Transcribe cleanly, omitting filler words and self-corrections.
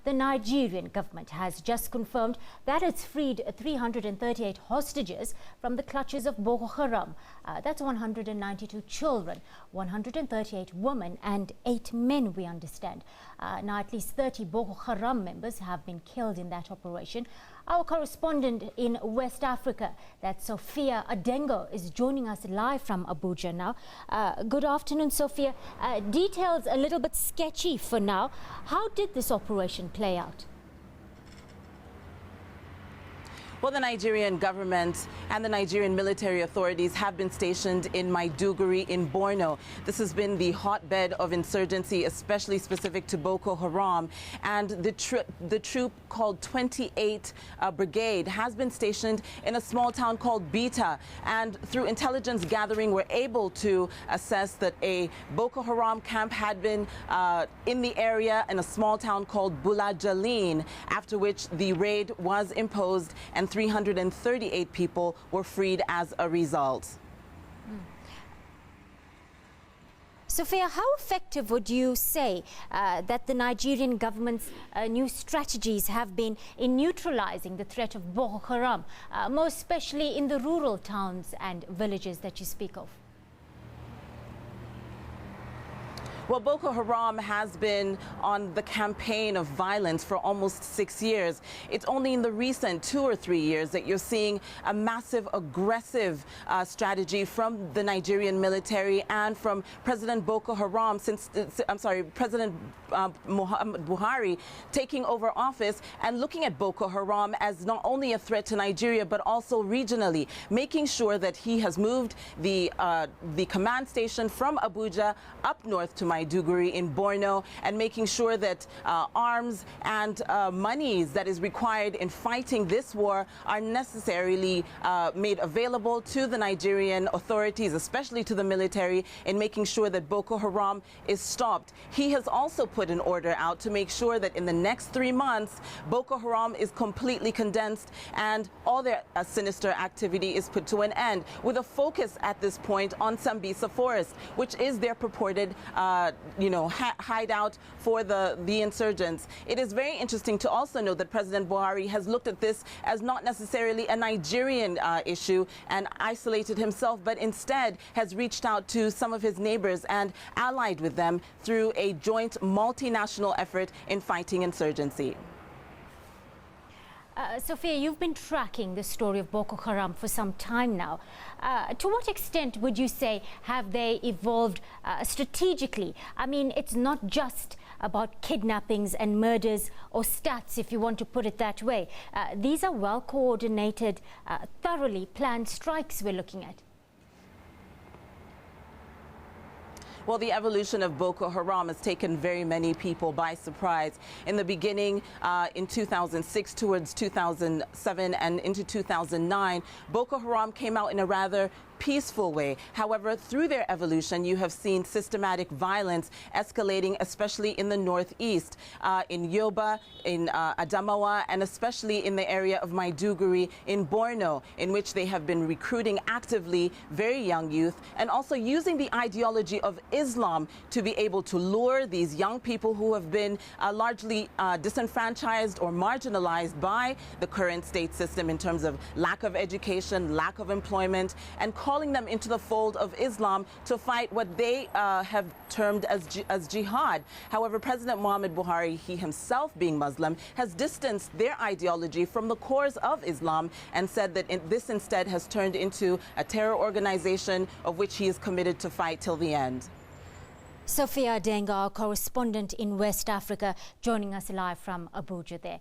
the Nigerian government has just confirmed that it's freed 338 hostages from the clutches of Boko Haram. That's 192 children, 138 women and 8 men, we understand. Now, at least 30 Boko Haram members have been killed in that operation. Our correspondent in West Africa, that's Sophia Adengo, is joining us live from Abuja now. Good afternoon, Sophia. Details a little bit sketchy for now. How did this operation play out? Well, the Nigerian government and the Nigerian military authorities have been stationed in Maiduguri in Borno. This has been the hotbed of insurgency, especially specific to Boko Haram. And the troop called 28 Brigade has been stationed in a small town called Bita. And through intelligence gathering, we're able to assess that a Boko Haram camp had been in the area in a small town called Bulajalin, after which the raid was imposed and 338 people were freed as a result. Sophia, how effective would you say that the Nigerian government's new strategies have been in neutralizing the threat of Boko Haram, most especially in the rural towns and villages that you speak of? Well, Boko Haram has been on the campaign of violence for almost 6 years. It's only in the recent 2 or 3 years that you're seeing a massive, aggressive strategy from the Nigerian military and from President Boko Haram President Muhammad Buhari taking over office and looking at Boko Haram as not only a threat to Nigeria, but also regionally, making sure that he has moved the command station from Abuja up north to Maiduguri in Borno, and making sure that arms and monies that is required in fighting this war are necessarily made available to the Nigerian authorities, especially to the military, in making sure that Boko Haram is stopped. He has also put an order out to make sure that in the next 3 months, Boko Haram is completely condensed and all their sinister activity is put to an end, with a focus at this point on Sambisa Forest, which is their purported hideout for the insurgents. It is very interesting to also note that President Buhari has looked at this as not necessarily a Nigerian issue and isolated himself, but instead has reached out to some of his neighbors and allied with them through a joint multinational effort in fighting insurgency. Sophia, you've been tracking the story of Boko Haram for some time now. To what extent would you say have they evolved strategically? I mean, it's not just about kidnappings and murders or stats, if you want to put it that way. These are well-coordinated, thoroughly planned strikes we're looking at. Well, the evolution of Boko Haram has taken very many people by surprise. In the beginning, in 2006, towards 2007 and into 2009, Boko Haram came out in a rather peaceful way. However, through their evolution, you have seen systematic violence escalating, especially in the northeast, in Yoba, in Adamawa, and especially in the area of Maiduguri in Borno, in which they have been recruiting actively very young youth and also using the ideology of Islam to be able to lure these young people who have been largely disenfranchised or marginalized by the current state system in terms of lack of education, lack of employment, and calling them into the fold of Islam to fight what they have termed as jihad. However, President Muhammad Buhari, he himself being Muslim, has distanced their ideology from the cores of Islam and said that this instead has turned into a terror organization of which he is committed to fight till the end. Sophia Adengo, our correspondent in West Africa, joining us live from Abuja there.